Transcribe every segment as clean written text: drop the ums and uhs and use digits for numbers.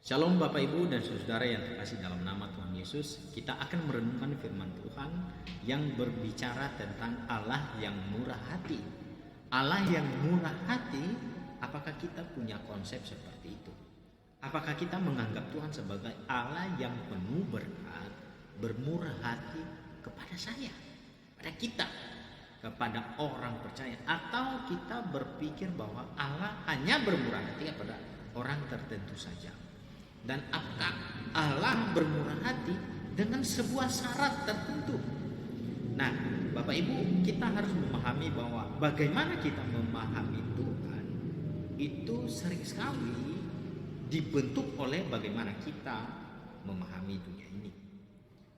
Shalom Bapak Ibu dan Saudara yang terkasih dalam nama Tuhan Yesus. Kita akan merenungkan firman Tuhan yang berbicara tentang Allah yang murah hati. Allah yang murah hati, apakah kita punya konsep seperti itu? Apakah kita menganggap Tuhan sebagai Allah yang penuh berkat, bermurah hati kepada saya, pada kita, kepada orang percaya? Atau kita berpikir bahwa Allah hanya bermurah hati kepada orang tertentu saja? Dan apakah Allah bermurah hati dengan sebuah syarat tertentu? Nah, Bapak Ibu, kita harus memahami bahwa bagaimana kita memahami Tuhan itu sering sekali dibentuk oleh bagaimana kita memahami dunia ini.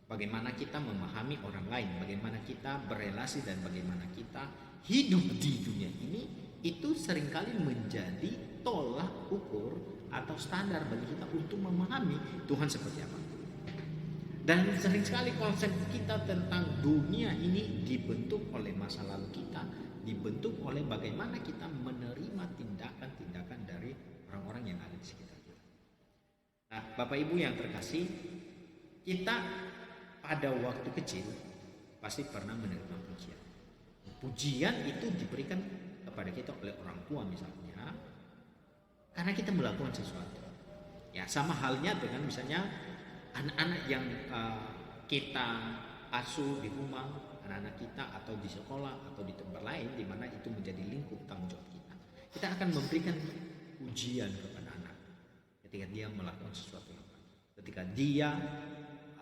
Bagaimana kita memahami orang lain, bagaimana kita berelasi dan bagaimana kita hidup di dunia ini, itu seringkali menjadi tolak ukur atau standar bagi kita untuk memahami Tuhan seperti apa. Dan sering sekali konsep kita tentang dunia ini dibentuk oleh masa lalu kita, dibentuk oleh bagaimana kita menerima tindakan-tindakan dari orang-orang yang ada di sekitar kita. Nah, Bapak Ibu yang terkasih, kita pada waktu kecil pasti pernah menerima pujian. Pujian itu diberikan kepada kita oleh orang tua misalnya, karena kita melakukan sesuatu. Ya, sama halnya dengan misalnya anak-anak yang kita asuh di rumah, anak-anak kita atau di sekolah atau di tempat lain di mana itu menjadi lingkup tanggung jawab kita. Kita akan memberikan pujian kepada anak ketika dia melakukan sesuatu yang baik, ketika dia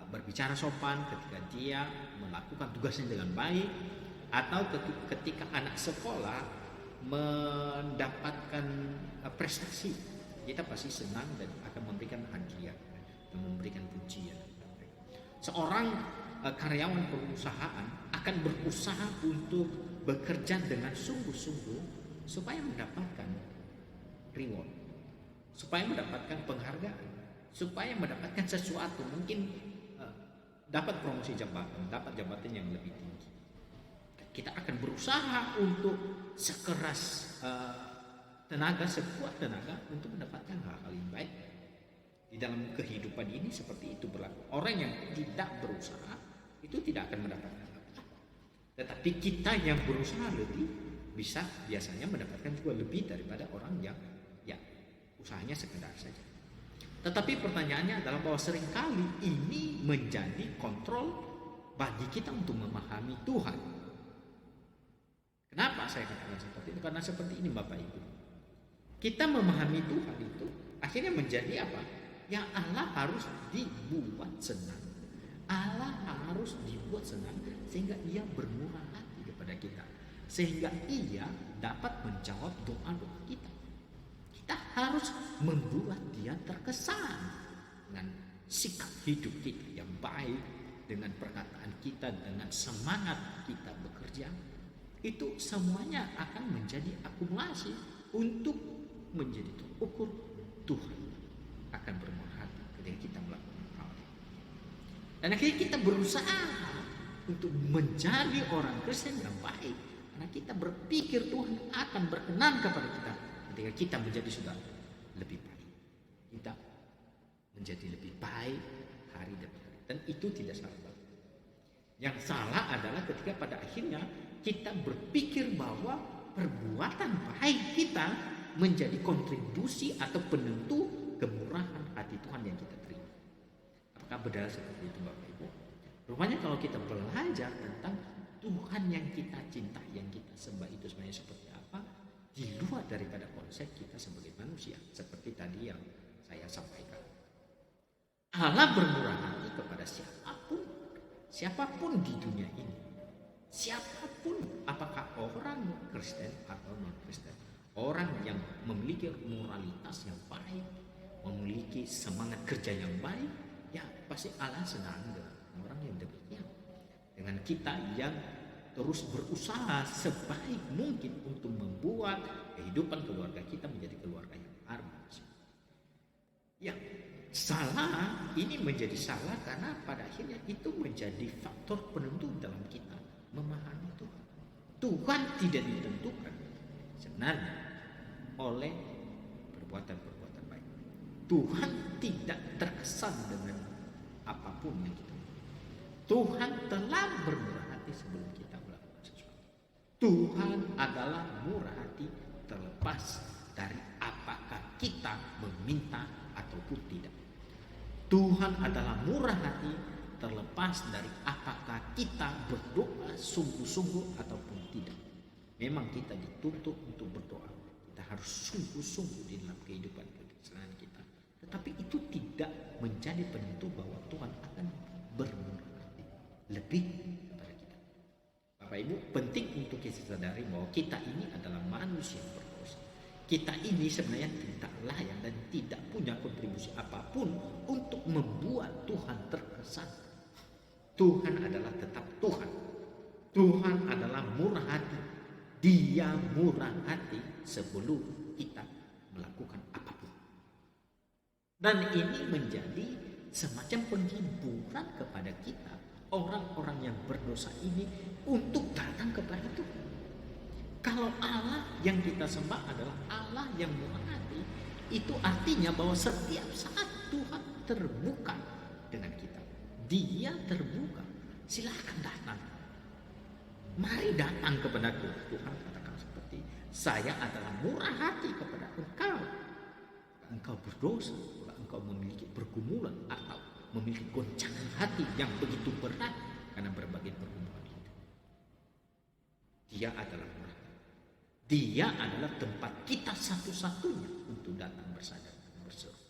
berbicara sopan, ketika dia melakukan tugasnya dengan baik, atau ketika anak sekolah mendapatkan prestasi, kita pasti senang dan akan memberikan hadiah dan memberikan pujian. Seorang karyawan perusahaan akan berusaha untuk bekerja dengan sungguh-sungguh supaya mendapatkan reward, supaya mendapatkan penghargaan, supaya mendapatkan sesuatu, mungkin dapat promosi jabatan, dapat jabatan yang lebih tinggi. Kita akan berusaha untuk sekeras tenaga, sekuat tenaga untuk mendapatkan hal-hal yang baik. Di dalam kehidupan ini seperti itu berlaku. Orang yang tidak berusaha itu tidak akan mendapatkan apa-apa. Tetapi kita yang berusaha lebih bisa biasanya mendapatkan juga lebih daripada orang yang ya usahanya sekedar saja. Tetapi pertanyaannya adalah bahwa seringkali ini menjadi kontrol bagi kita untuk memahami Tuhan. Kenapa saya katakan seperti itu? Karena seperti ini Bapak Ibu. Kita memahami Tuhan itu akhirnya menjadi apa? Yang Allah harus dibuat senang. Allah harus dibuat senang sehingga ia bermurah hati kepada kita. Sehingga ia dapat menjawab doa-doa kita. Kita harus membuat dia terkesan dengan sikap hidup kita yang baik, dengan perkataan kita, dengan semangat kita bekerja. Itu semuanya akan menjadi akumulasi untuk menjadi ukur Tuhan akan bermurah hati ketika kita melakukan hal itu. Dan akhirnya kita berusaha untuk menjadi orang Kristen yang baik, karena kita berpikir Tuhan akan berkenan kepada kita ketika kita menjadi sudah lebih baik. Kita menjadi lebih baik hari demi hari, dan itu tidak salah. Yang salah adalah ketika pada akhirnya kita berpikir bahwa perbuatan baik kita menjadi kontribusi atau penentu kemurahan hati Tuhan yang kita terima. Apakah benar seperti itu Bapak Ibu? Rupanya kalau kita belajar tentang Tuhan yang kita cinta, yang kita sembah itu sebenarnya seperti apa, di luar daripada konsep kita sebagai manusia, seperti tadi yang saya sampaikan. Allah bermurah hati kepada siapapun di dunia ini. Siapapun, apakah orang Kristen atau non-Kristen, orang yang memiliki moralitas yang baik, memiliki semangat kerja yang baik, ya pasti Allah senang dengan orang yang demikian. Dengan kita yang terus berusaha sebaik mungkin untuk membuat kehidupan keluarga kita menjadi keluarga yang harmonis. Ya, salah ini menjadi salah karena pada akhirnya itu menjadi faktor penentu dalam kita memahami Tuhan. Tuhan tidak ditentukan sebenarnya oleh perbuatan-perbuatan baik. Tuhan tidak terkesan dengan apapun yang kita lakukan. Tuhan telah bermurah hati sebelum kita melakukan sesuatu. Tuhan adalah murah hati terlepas dari apakah kita meminta ataupun tidak. Tuhan adalah murah hati terlepas dari apakah kita berdoa sungguh-sungguh ataupun tidak. Memang kita dituntut untuk berdoa. Kita harus sungguh-sungguh di dalam kehidupan kekristenan kita. Tetapi itu tidak menjadi penentu bahwa Tuhan akan bermurah hati lebih kepada kita. Bapak Ibu, penting untuk kita sadari bahwa kita ini adalah manusia berdosa. Kita ini sebenarnya tidak layak dan tidak punya kontribusi apapun untuk membuat Tuhan terkesan. Tuhan adalah tetap Tuhan. Tuhan adalah murah hati. Dia murah hati sebelum kita melakukan apapun. Dan ini menjadi semacam penghiburan kepada kita, orang-orang yang berdosa ini, untuk datang kepada Tuhan. Kalau Allah yang kita sembah adalah Allah yang murah hati, itu artinya bahwa setiap saat Tuhan terbuka dengan kita. Dia terbuka. Silahkan datang. Mari datang kepadaku. Tuhan katakan seperti, saya adalah murah hati kepada engkau. Engkau berdosa, engkau memiliki pergumulan atau memiliki goncangan hati yang begitu berat karena berbagai pergumulan itu. Dia adalah murah hati. Dia adalah tempat kita satu-satunya untuk datang bersandar dan berseru.